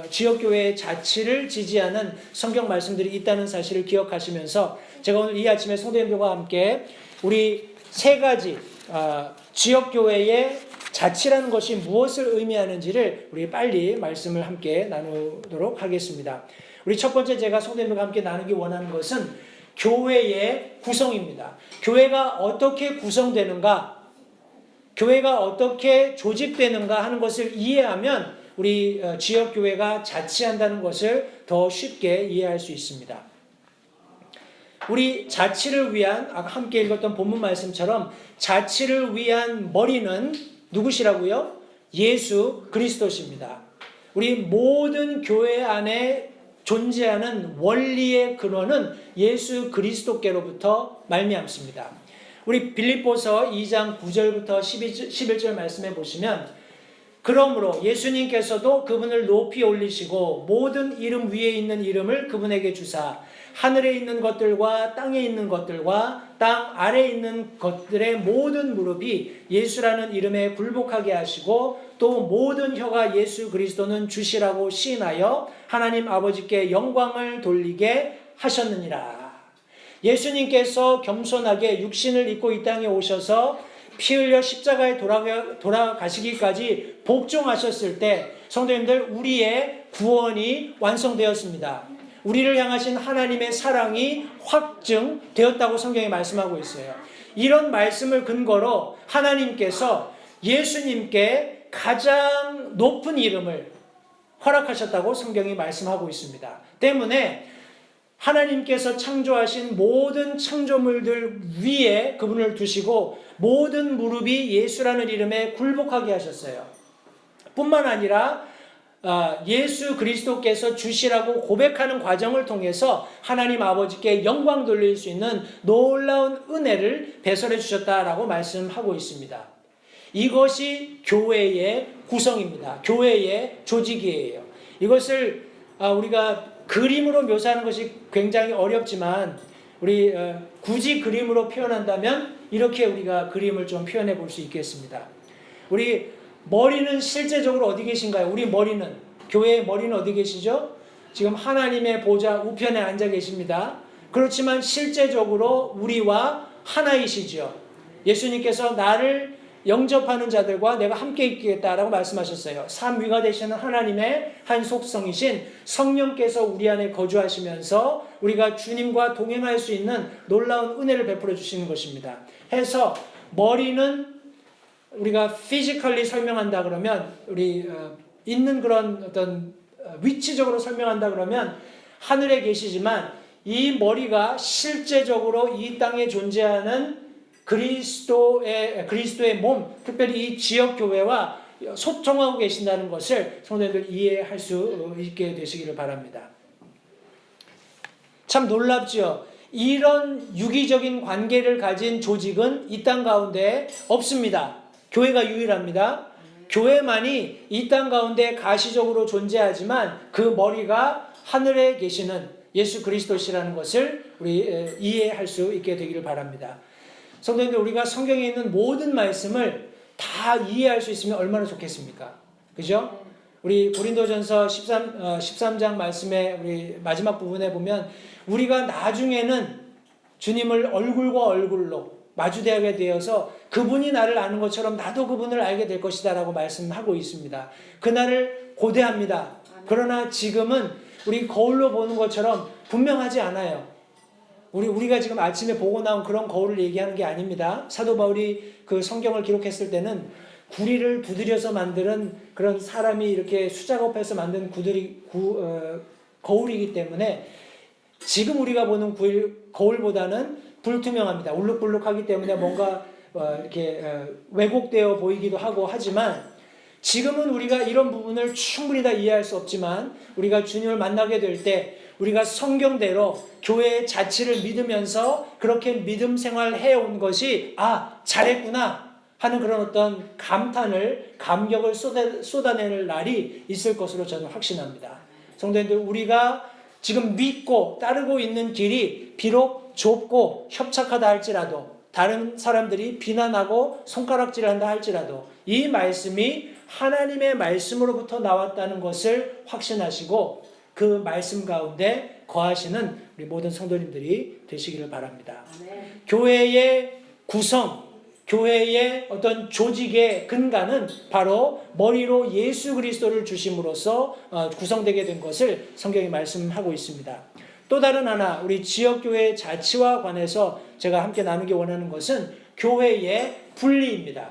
지역교회의 자치를 지지하는 성경 말씀들이 있다는 사실을 기억하시면서 제가 오늘 이 아침에 성도님들과 함께 우리 3가지 지역교회의 자치라는 것이 무엇을 의미하는지를 우리 빨리 말씀을 함께 나누도록 하겠습니다. 우리 첫 번째 제가 성도님들과 함께 나누기 원하는 것은 교회의 구성입니다. 교회가 어떻게 구성되는가, 교회가 어떻게 조직되는가 하는 것을 이해하면 우리 지역교회가 자치한다는 것을 더 쉽게 이해할 수 있습니다. 우리 자치를 위한 아까 함께 읽었던 본문 말씀처럼 자치를 위한 머리는 누구시라고요? 예수 그리스도십니다. 우리 모든 교회 안에 존재하는 원리의 근원은 예수 그리스도께로부터 말미암습니다. 우리 빌립보서 2장 9절부터 11절 말씀해 보시면 그러므로 예수님께서도 그분을 높이 올리시고 모든 이름 위에 있는 이름을 그분에게 주사 하늘에 있는 것들과 땅에 있는 것들과 땅 아래에 있는 것들의 모든 무릎이 예수라는 이름에 굴복하게 하시고 또 모든 혀가 예수 그리스도는 주시라고 시인하여 하나님 아버지께 영광을 돌리게 하셨느니라. 예수님께서 겸손하게 육신을 입고 이 땅에 오셔서 피 흘려 십자가에 돌아가시기까지 복종하셨을 때 성도님들 우리의 구원이 완성되었습니다. 우리를 향하신 하나님의 사랑이 확증되었다고 성경이 말씀하고 있어요. 이런 말씀을 근거로 하나님께서 예수님께 가장 높은 이름을 허락하셨다고 성경이 말씀하고 있습니다. 때문에 하나님께서 창조하신 모든 창조물들 위에 그분을 두시고 모든 무릎이 예수라는 이름에 굴복하게 하셨어요. 뿐만 아니라 예수 그리스도께서 주시라고 고백하는 과정을 통해서 하나님 아버지께 영광 돌릴 수 있는 놀라운 은혜를 배설해 주셨다라고 말씀하고 있습니다. 이것이 교회의 구성입니다. 교회의 조직이에요. 이것을 우리가 그림으로 묘사하는 것이 굉장히 어렵지만 우리 굳이 그림으로 표현한다면 이렇게 우리가 그림을 좀 표현해 볼 수 있겠습니다. 우리 머리는 실제적으로 어디 계신가요? 우리 머리는, 교회의 머리는 어디 계시죠? 지금 하나님의 보좌 우편에 앉아 계십니다. 그렇지만 실제적으로 우리와 하나이시죠. 예수님께서 나를 영접하는 자들과 내가 함께 있겠다라고 말씀하셨어요. 삼위가 되시는 하나님의 한 속성이신 성령께서 우리 안에 거주하시면서 우리가 주님과 동행할 수 있는 놀라운 은혜를 베풀어 주시는 것입니다. 해서 머리는 우리가 피지컬리 설명한다 그러면 우리 있는 그런 어떤 위치적으로 설명한다 그러면 하늘에 계시지만 이 머리가 실제적으로 이 땅에 존재하는 그리스도의 몸, 특별히 이 지역 교회와 소통하고 계신다는 것을 성도님들 이해할 수 있게 되시기를 바랍니다. 참 놀랍죠. 이런 유기적인 관계를 가진 조직은 이 땅 가운데 없습니다. 교회가 유일합니다. 교회만이 이 땅 가운데 가시적으로 존재하지만 그 머리가 하늘에 계시는 예수 그리스도시라는 것을 우리 이해할 수 있게 되기를 바랍니다. 성도님들, 우리가 성경에 있는 모든 말씀을 다 이해할 수 있으면 얼마나 좋겠습니까? 그죠? 우리 고린도전서 13장 말씀의 우리 마지막 부분에 보면 우리가 나중에는 주님을 얼굴과 얼굴로 마주대하게 되어서 그분이 나를 아는 것처럼 나도 그분을 알게 될 것이다 라고 말씀하고 있습니다. 그날을 고대합니다. 그러나 지금은 우리 거울로 보는 것처럼 분명하지 않아요. 우리가 지금 아침에 보고 나온 그런 거울을 얘기하는 게 아닙니다. 사도 바울이 그 성경을 기록했을 때는 구리를 두드려서 만드는 그런 사람이 이렇게 수작업해서 만든 거울이기 때문에 지금 우리가 보는 거울보다는 불투명합니다. 울룩불룩하기 때문에 뭔가 이렇게 왜곡되어 보이기도 하고 하지만 지금은 우리가 이런 부분을 충분히 다 이해할 수 없지만 우리가 주님을 만나게 될 때 우리가 성경대로 교회의 자치를 믿으면서 그렇게 믿음 생활을 해온 것이 잘했구나 하는 그런 어떤 감격을 쏟아내는 날이 있을 것으로 저는 확신합니다. 성도님들, 우리가 지금 믿고 따르고 있는 길이 비록 좁고 협착하다 할지라도 다른 사람들이 비난하고 손가락질한다 할지라도 이 말씀이 하나님의 말씀으로부터 나왔다는 것을 확신하시고 그 말씀 가운데 거하시는 우리 모든 성도님들이 되시기를 바랍니다. 네. 교회의 구성, 교회의 어떤 조직의 근간은 바로 머리로 예수 그리스도를 주심으로써 구성되게 된 것을 성경이 말씀하고 있습니다. 또 다른 하나, 우리 지역교회의 자치와 관해서 제가 함께 나누기 원하는 것은 교회의 분리입니다.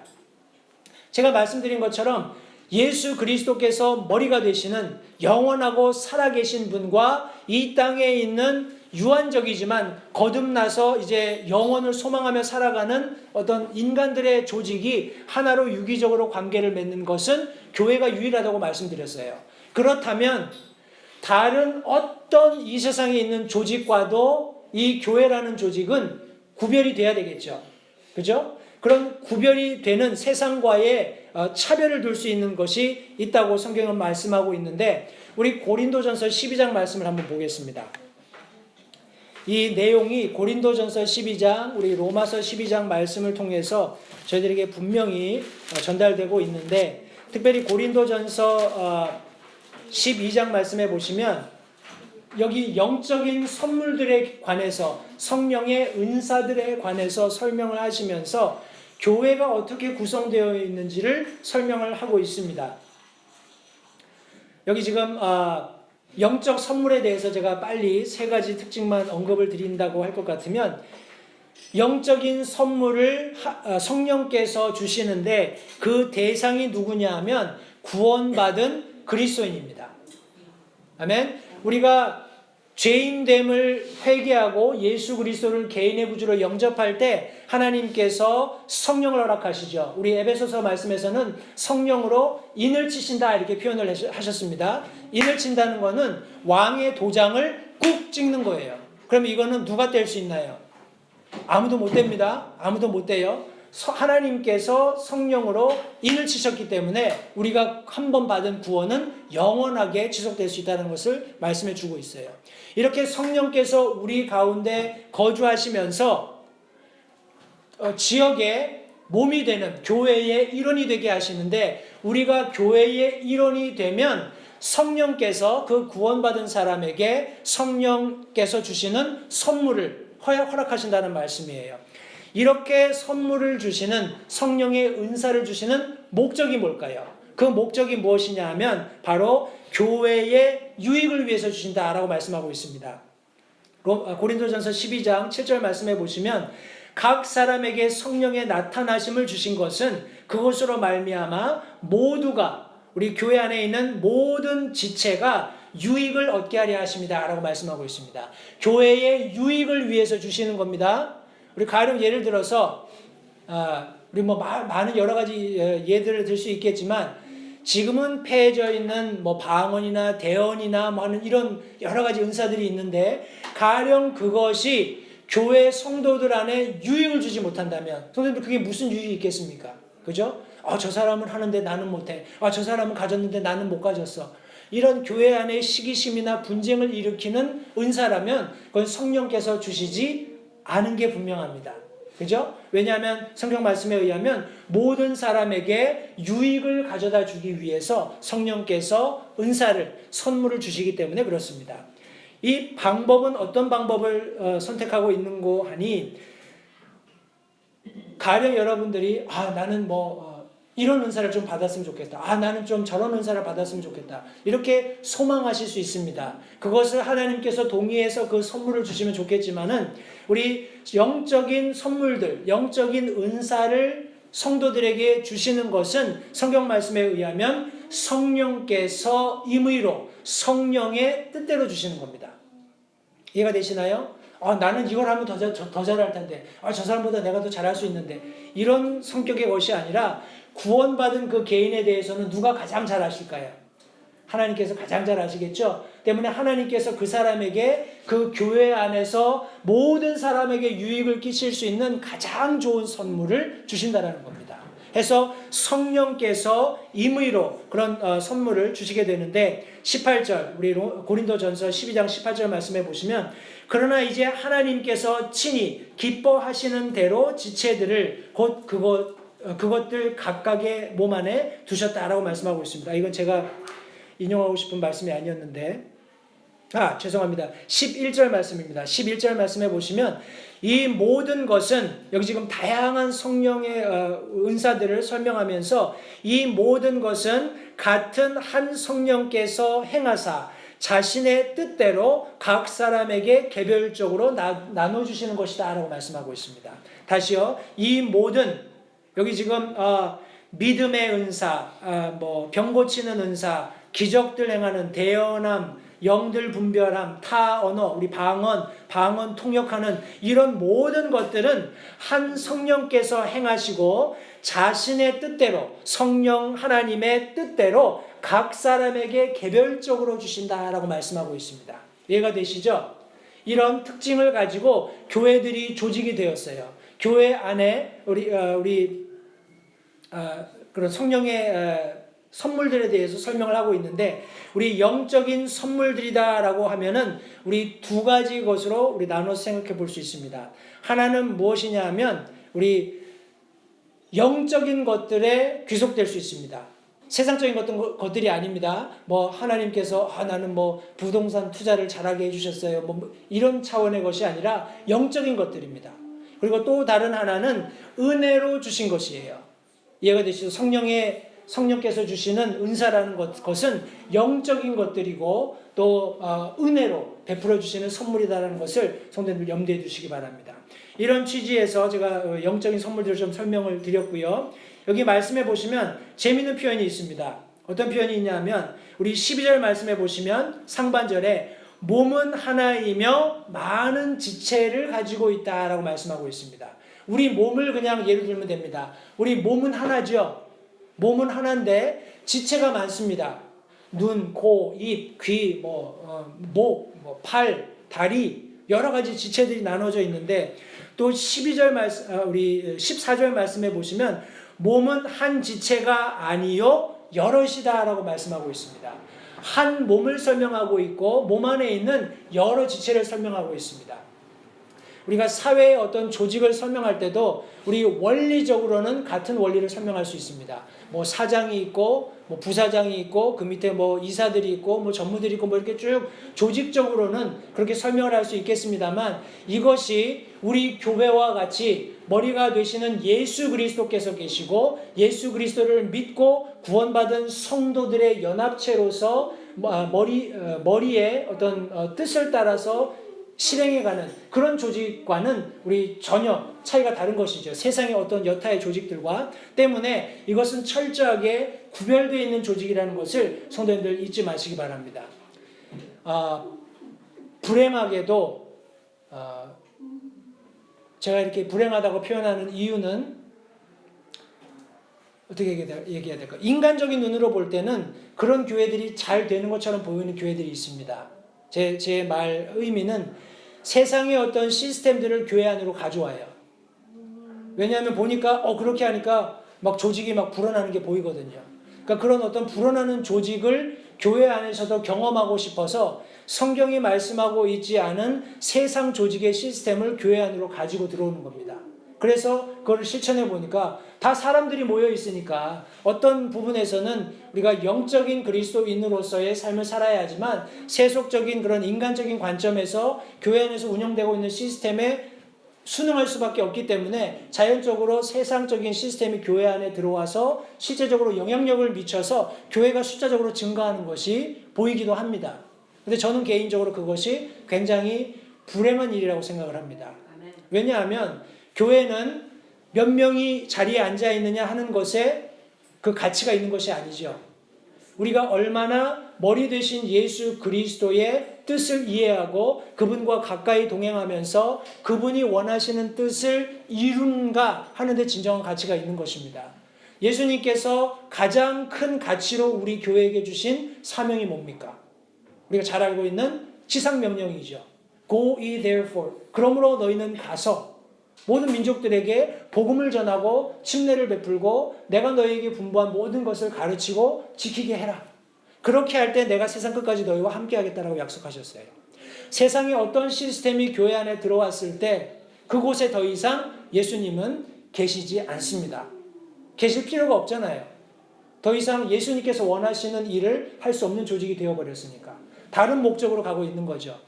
제가 말씀드린 것처럼 예수 그리스도께서 머리가 되시는 영원하고 살아계신 분과 이 땅에 있는 유한적이지만 거듭나서 이제 영원을 소망하며 살아가는 어떤 인간들의 조직이 하나로 유기적으로 관계를 맺는 것은 교회가 유일하다고 말씀드렸어요. 그렇다면 다른 어떤 이 세상에 있는 조직과도 이 교회라는 조직은 구별이 돼야 되겠죠. 그죠? 그런 구별이 되는 세상과의 차별을 둘 수 있는 것이 있다고 성경은 말씀하고 있는데 우리 고린도전서 12장 말씀을 한번 보겠습니다. 이 내용이 고린도전서 12장, 우리 로마서 12장 말씀을 통해서 저희들에게 분명히 전달되고 있는데 특별히 고린도전서 12장 말씀에 보시면 여기 영적인 선물들에 관해서 성령의 은사들에 관해서 설명을 하시면서 교회가 어떻게 구성되어 있는지를 설명을 하고 있습니다. 여기 지금 영적 선물에 대해서 제가 빨리 세 가지 특징만 언급을 드린다고 할 것 같으면, 영적인 선물을 성령께서 주시는데 그 대상이 누구냐 하면 구원받은 그리스도인입니다. 아멘. 우리가 죄인됨을 회개하고 예수 그리스도를 개인의 구주로 영접할 때 하나님께서 성령을 허락하시죠. 우리 에베소서 말씀에서는 성령으로 인을 치신다 이렇게 표현을 하셨습니다. 인을 친다는 것은 왕의 도장을 꾹 찍는 거예요. 그럼 이거는 누가 뗄 수 있나요? 아무도 못 뗍니다. 아무도 못 떼요. 하나님께서 성령으로 인을 치셨기 때문에 우리가 한 번 받은 구원은 영원하게 지속될 수 있다는 것을 말씀해 주고 있어요. 이렇게 성령께서 우리 가운데 거주하시면서 지역의 몸이 되는 교회의 일원이 되게 하시는데, 우리가 교회의 일원이 되면 성령께서 그 구원받은 사람에게 성령께서 주시는 선물을 허락하신다는 말씀이에요. 이렇게 선물을 주시는 성령의 은사를 주시는 목적이 뭘까요? 그 목적이 무엇이냐 하면 바로 교회의 유익을 위해서 주신다라고 말씀하고 있습니다. 고린도전서 12장 7절 말씀해 보시면, 각 사람에게 성령의 나타나심을 주신 것은 그것으로 말미암아 모두가, 우리 교회 안에 있는 모든 지체가 유익을 얻게 하려 하십니다 라고 말씀하고 있습니다. 교회의 유익을 위해서 주시는 겁니다. 우리 가령 예를 들어서 우리 많은 여러 가지 예들을 들 수 있겠지만, 지금은 폐해져 있는 방언이나 대언이나 하는 이런 여러 가지 은사들이 있는데, 가령 그것이 교회 성도들 안에 유익을 주지 못한다면, 성도들 그게 무슨 유익이 있겠습니까? 그죠? 저 사람은 하는데 나는 못해. 저 사람은 가졌는데 나는 못 가졌어. 이런 교회 안에 시기심이나 분쟁을 일으키는 은사라면 그건 성령께서 주시지 않은 게 분명합니다. 그죠? 왜냐하면 성경 말씀에 의하면 모든 사람에게 유익을 가져다 주기 위해서 성령께서 은사를, 선물을 주시기 때문에 그렇습니다. 이 방법은 어떤 방법을 선택하고 있는고 하니, 가령 여러분들이 나는 이런 은사를 좀 받았으면 좋겠다. 나는 좀 저런 은사를 받았으면 좋겠다. 이렇게 소망하실 수 있습니다. 그것을 하나님께서 동의해서 그 선물을 주시면 좋겠지만은, 우리 영적인 선물들, 영적인 은사를 성도들에게 주시는 것은 성경 말씀에 의하면 성령께서 임의로 성령의 뜻대로 주시는 겁니다. 이해가 되시나요? 나는 이걸 하면 더 잘할 텐데, 저 사람보다 내가 더 잘할 수 있는데, 이런 성격의 것이 아니라, 구원받은 그 개인에 대해서는 누가 가장 잘 아실까요? 하나님께서 가장 잘 아시겠죠? 때문에 하나님께서 그 사람에게, 그 교회 안에서 모든 사람에게 유익을 끼칠 수 있는 가장 좋은 선물을 주신다는 겁니다. 해서 성령께서 임의로 그런 선물을 주시게 되는데, 18절 우리 고린도전서 12장 18절 말씀해 보시면, 그러나 이제 하나님께서 친히 기뻐하시는 대로 지체들을 곧 그것들 각각의 몸 안에 두셨다라고 말씀하고 있습니다. 이건 제가 인용하고 싶은 말씀이 아니었는데, 죄송합니다. 11절 말씀입니다. 11절 말씀해 보시면, 이 모든 것은, 여기 지금 다양한 성령의 은사들을 설명하면서, 이 모든 것은 같은 한 성령께서 행하사 자신의 뜻대로 각 사람에게 개별적으로 나눠주시는 것이다 라고 말씀하고 있습니다. 다시요. 이 모든, 여기 지금 믿음의 은사, 병 고치는 은사, 기적들 행하는 대언함, 영들 분별함, 타 언어, 우리 방언 통역하는 이런 모든 것들은 한 성령께서 행하시고 자신의 뜻대로, 성령 하나님의 뜻대로 각 사람에게 개별적으로 주신다라고 말씀하고 있습니다. 이해가 되시죠? 이런 특징을 가지고 교회들이 조직이 되었어요. 교회 안에 그런 성령의 선물들에 대해서 설명을 하고 있는데, 우리 영적인 선물들이다라고 하면은 우리 두 가지 것으로 우리 나눠서 생각해 볼 수 있습니다. 하나는 무엇이냐 하면 우리 영적인 것들에 귀속될 수 있습니다. 세상적인 것들이 아닙니다. 하나님께서 나는 부동산 투자를 잘하게 해주셨어요. 이런 차원의 것이 아니라 영적인 것들입니다. 그리고 또 다른 하나는 은혜로 주신 것이에요. 이해가 되시죠? 성령의 성령께서 주시는 은사라는 것은 영적인 것들이고 또 은혜로 베풀어 주시는 선물이다라는 것을 성도님들 염두에 두시기 바랍니다. 이런 취지에서 제가 영적인 선물들을 좀 설명을 드렸고요. 여기 말씀해 보시면 재미있는 표현이 있습니다. 어떤 표현이 있냐면 우리 12절 말씀해 보시면 상반절에 몸은 하나이며 많은 지체를 가지고 있다라고 말씀하고 있습니다. 우리 몸을 그냥 예를 들면 됩니다. 우리 몸은 하나죠. 몸은 하나인데 지체가 많습니다. 눈, 코, 입, 귀, 목, 팔, 다리 여러 가지 지체들이 나눠져 있는데 또 12절 말씀, 우리 14절 말씀해 보시면 몸은 한 지체가 아니요 여럿이다라고 말씀하고 있습니다. 한 몸을 설명하고 있고 몸 안에 있는 여러 지체를 설명하고 있습니다. 우리가 사회의 어떤 조직을 설명할 때도 우리 원리적으로는 같은 원리를 설명할 수 있습니다. 뭐 사장이 있고 뭐 부사장이 있고 그 밑에 뭐 이사들이 있고 뭐 전무들이 있고 뭐 이렇게 쭉 조직적으로는 그렇게 설명을 할 수 있겠습니다만 이것이 우리 교회와 같이 머리가 되시는 예수 그리스도께서 계시고 예수 그리스도를 믿고 구원받은 성도들의 연합체로서 머리의 어떤 뜻을 따라서 실행해가는 그런 조직과는 우리 전혀 차이가 다른 것이죠. 세상의 어떤 여타의 조직들과 때문에 이것은 철저하게 구별되어 있는 조직이라는 것을 성도님들 잊지 마시기 바랍니다. 불행하게도 제가 이렇게 불행하다고 표현하는 이유는 어떻게 얘기해야 될까? 인간적인 눈으로 볼 때는 그런 교회들이 잘 되는 것처럼 보이는 교회들이 있습니다. 제 말 의미는 세상의 어떤 시스템들을 교회 안으로 가져와요. 왜냐하면 보니까 그렇게 하니까 막 조직이 막 불어나는 게 보이거든요. 그러니까 그런 어떤 불어나는 조직을 교회 안에서도 경험하고 싶어서 성경이 말씀하고 있지 않은 세상 조직의 시스템을 교회 안으로 가지고 들어오는 겁니다. 그래서 그걸 실천해 보니까 다 사람들이 모여 있으니까 어떤 부분에서는 우리가 영적인 그리스도인으로서의 삶을 살아야 하지만 세속적인 그런 인간적인 관점에서 교회 안에서 운영되고 있는 시스템에 순응할 수밖에 없기 때문에 자연적으로 세상적인 시스템이 교회 안에 들어와서 실제적으로 영향력을 미쳐서 교회가 숫자적으로 증가하는 것이 보이기도 합니다. 근데 저는 개인적으로 그것이 굉장히 불행한 일이라고 생각을 합니다. 왜냐하면 교회는 몇 명이 자리에 앉아 있느냐 하는 것에 그 가치가 있는 것이 아니죠. 우리가 얼마나 머리 되신 예수 그리스도의 뜻을 이해하고 그분과 가까이 동행하면서 그분이 원하시는 뜻을 이룬가 하는데 진정한 가치가 있는 것입니다. 예수님께서 가장 큰 가치로 우리 교회에게 주신 사명이 뭡니까? 우리가 잘 알고 있는 지상명령이죠. Go ye therefore. 그러므로 너희는 가서 모든 민족들에게 복음을 전하고 침례를 베풀고 내가 너희에게 분부한 모든 것을 가르치고 지키게 해라. 그렇게 할 때 내가 세상 끝까지 너희와 함께 하겠다라고 약속하셨어요. 세상에 어떤 시스템이 교회 안에 들어왔을 때 그곳에 더 이상 예수님은 계시지 않습니다. 계실 필요가 없잖아요. 더 이상 예수님께서 원하시는 일을 할 수 없는 조직이 되어버렸으니까. 다른 목적으로 가고 있는 거죠.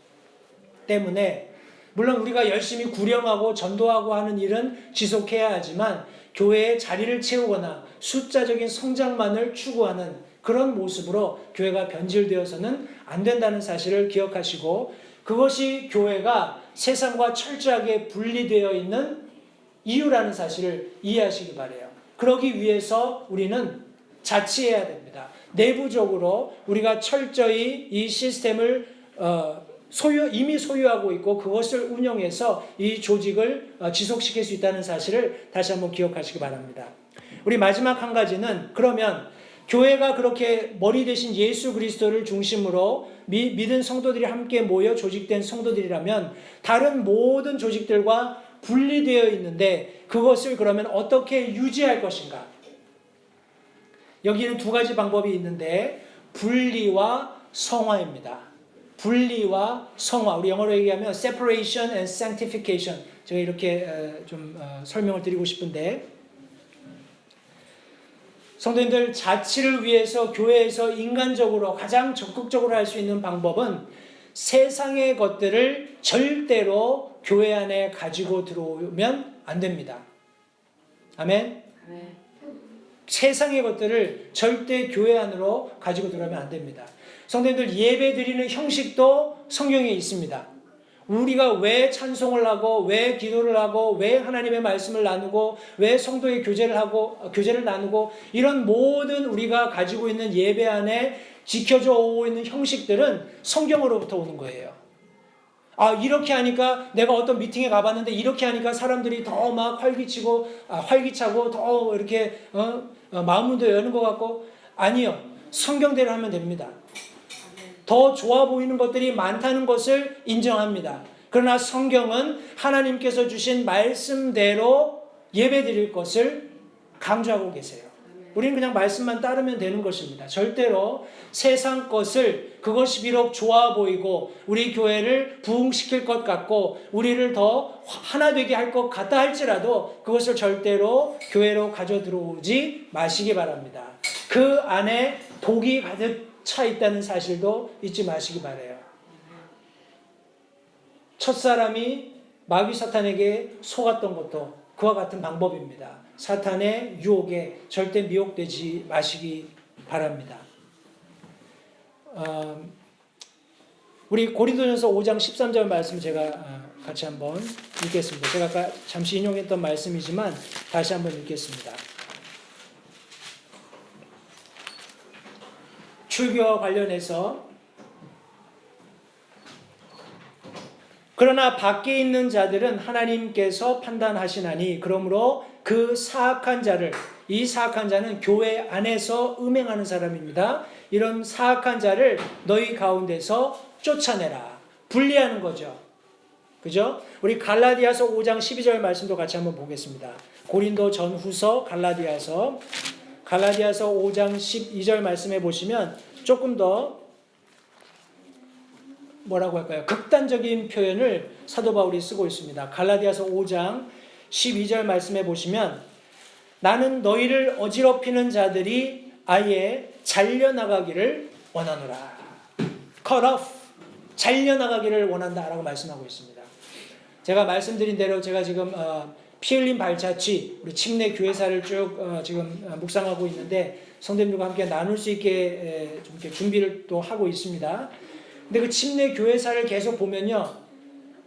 때문에 물론 우리가 열심히 구령하고 전도하고 하는 일은 지속해야 하지만 교회의 자리를 채우거나 숫자적인 성장만을 추구하는 그런 모습으로 교회가 변질되어서는 안 된다는 사실을 기억하시고 그것이 교회가 세상과 철저하게 분리되어 있는 이유라는 사실을 이해하시기 바라요. 그러기 위해서 우리는 자치해야 됩니다. 내부적으로 우리가 철저히 이 시스템을 이미 소유하고 있고 그것을 운영해서 이 조직을 지속시킬 수 있다는 사실을 다시 한번 기억하시기 바랍니다. 우리 마지막 한 가지는 그러면 교회가 그렇게 머리 대신 예수 그리스도를 중심으로 믿은 성도들이 함께 모여 조직된 성도들이라면 다른 모든 조직들과 분리되어 있는데 그것을 그러면 어떻게 유지할 것인가? 여기는 두 가지 방법이 있는데 분리와 성화입니다. 분리와 성화, 우리 영어로 얘기하면 separation and sanctification. 제가 이렇게 좀 설명을 드리고 싶은데 성도님들 자치를 위해서 교회에서 인간적으로 가장 적극적으로 할 수 있는 방법은 세상의 것들을 절대로 교회 안에 가지고 들어오면 안 됩니다. 아멘? 세상의 것들을 절대 교회 안으로 가지고 들어가면 안 됩니다. 성도님들, 예배 드리는 형식도 성경에 있습니다. 우리가 왜 찬송을 하고, 왜 기도를 하고, 왜 하나님의 말씀을 나누고, 왜 성도의 교제를 나누고, 이런 모든 우리가 가지고 있는 예배 안에 지켜져 오고 있는 형식들은 성경으로부터 오는 거예요. 이렇게 하니까, 내가 어떤 미팅에 가봤는데 이렇게 하니까 사람들이 더 막 활기차고 더 이렇게 마음문도 여는 것 같고, 아니요, 성경대로 하면 됩니다. 더 좋아 보이는 것들이 많다는 것을 인정합니다. 그러나 성경은 하나님께서 주신 말씀대로 예배드릴 것을 강조하고 계세요. 우리는 그냥 말씀만 따르면 되는 것입니다. 절대로 세상 것을, 그것이 비록 좋아 보이고 우리 교회를 부흥시킬 것 같고 우리를 더 하나 되게 할 것 같다 할지라도 그것을 절대로 교회로 가져 들어오지 마시기 바랍니다. 그 안에 독이 가득 차 있다는 사실도 잊지 마시기 바라요. 첫사람이 마귀 사탄에게 속았던 것도 그와 같은 방법입니다. 사탄의 유혹에 절대 미혹되지 마시기 바랍니다. 우리 고린도전서 5장 13절 말씀 제가 같이 한번 읽겠습니다. 제가 아까 잠시 인용했던 말씀이지만 다시 한번 읽겠습니다. 출교와 관련해서 그러나 밖에 있는 자들은 하나님께서 판단하시나니 그러므로 그 사악한 자를, 이 사악한 자는 교회 안에서 음행하는 사람입니다. 이런 사악한 자를 너희 가운데서 쫓아내라. 분리하는 거죠. 그죠? 우리 갈라디아서 5장 12절 말씀도 같이 한번 보겠습니다. 고린도 전후서 갈라디아서 5장 12절 말씀에 보시면 조금 더 뭐라고 할까요? 극단적인 표현을 사도 바울이 쓰고 있습니다. 갈라디아서 5장 12절 말씀에 보시면 나는 너희를 어지럽히는 자들이 아예 잘려나가기를 원하노라. cut off. 잘려나가기를 원한다라고 말씀하고 있습니다. 제가 말씀드린 대로 제가 지금 피 흘린 발자취, 우리 침례 교회사를 쭉 지금 묵상하고 있는데 성도님들과 함께 나눌 수 있게 좀 이렇게 준비를 또 하고 있습니다. 근데 그 침례 교회사를 계속 보면요,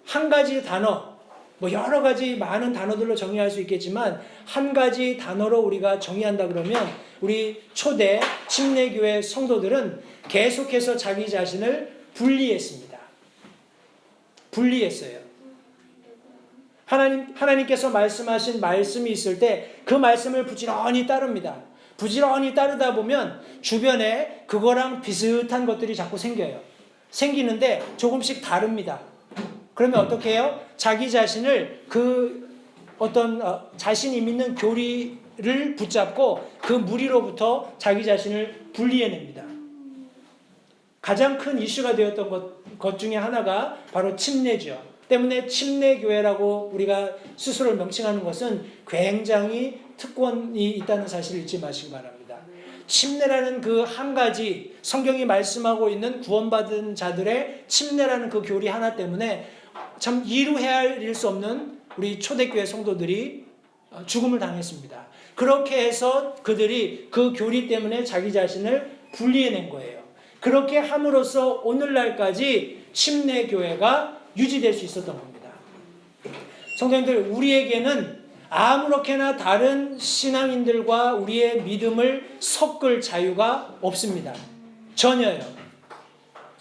한 가지 단어, 뭐 여러 가지 많은 단어들로 정의할 수 있겠지만 한 가지 단어로 우리가 정의한다 그러면 우리 초대 침례교회 성도들은 계속해서 자기 자신을 분리했습니다. 분리했어요. 하나님께서 말씀하신 말씀이 있을 때 그 말씀을 부지런히 따릅니다. 부지런히 따르다 보면 주변에 그거랑 비슷한 것들이 자꾸 생겨요. 생기는데 조금씩 다릅니다. 그러면 어떻게 해요? 자기 자신을 그 어떤 자신이 믿는 교리를 붙잡고 그 무리로부터 자기 자신을 분리해냅니다. 가장 큰 이슈가 되었던 것 중에 하나가 바로 침례죠. 때문에 침례교회라고 우리가 스스로를 명칭하는 것은 굉장히 특권이 있다는 사실을 잊지 마시기 바랍니다. 침례라는 그 한 가지 성경이 말씀하고 있는 구원받은 자들의 침례라는 그 교리 하나 때문에 참 이루 헤아릴 수 없는 우리 초대교회 성도들이 죽음을 당했습니다. 그렇게 해서 그들이 그 교리 때문에 자기 자신을 분리해낸 거예요. 그렇게 함으로써 오늘날까지 침례교회가 유지될 수 있었던 겁니다. 성도님들, 우리에게는 아무렇게나 다른 신앙인들과 우리의 믿음을 섞을 자유가 없습니다. 전혀요.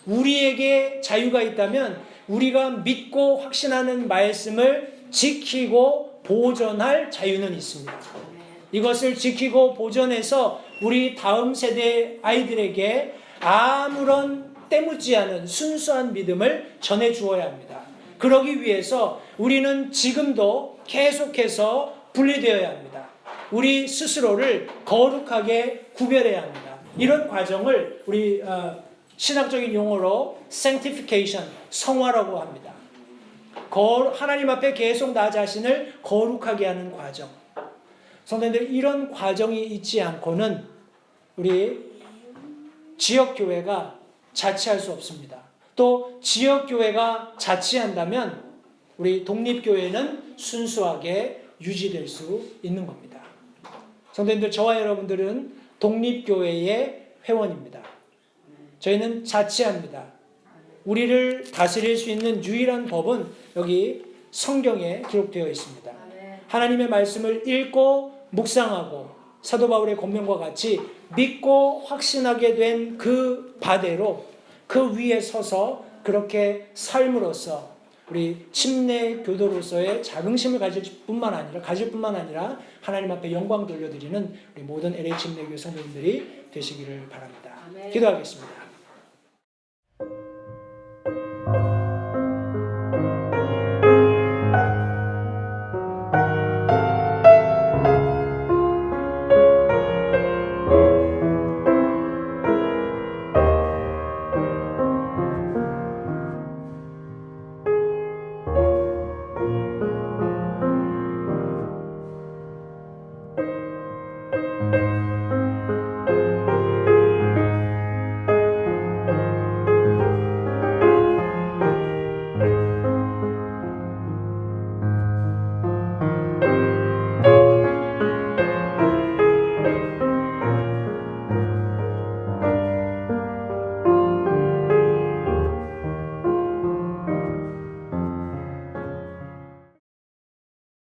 우리에게 자유가 있다면 우리가 믿고 확신하는 말씀을 지키고 보존할 자유는 있습니다. 이것을 지키고 보존해서 우리 다음 세대 아이들에게 아무런 때묻지 않은 순수한 믿음을 전해 주어야 합니다. 그러기 위해서 우리는 지금도 계속해서 분리되어야 합니다. 우리 스스로를 거룩하게 구별해야 합니다. 이런 과정을 우리 신학적인 용어로 sanctification, 성화라고 합니다. 하나님 앞에 계속 나 자신을 거룩하게 하는 과정. 성도님들, 이런 과정이 있지 않고는 우리 지역교회가 자치할 수 없습니다. 또 지역교회가 자치한다면 우리 독립교회는 순수하게 유지될 수 있는 겁니다. 성도님들, 저와 여러분들은 독립교회의 회원입니다. 저희는 자치합니다. 우리를 다스릴 수 있는 유일한 법은 여기 성경에 기록되어 있습니다. 하나님의 말씀을 읽고 묵상하고 사도 바울의 권면과 같이 믿고 확신하게 된 그 바대로 그 위에 서서 그렇게 삶으로써 우리 침례 교도로서의 자긍심을 가질 뿐만 아니라 하나님 앞에 영광 돌려드리는 우리 모든 LH 침례교회 성도님들이 되시기를 바랍니다. 기도하겠습니다.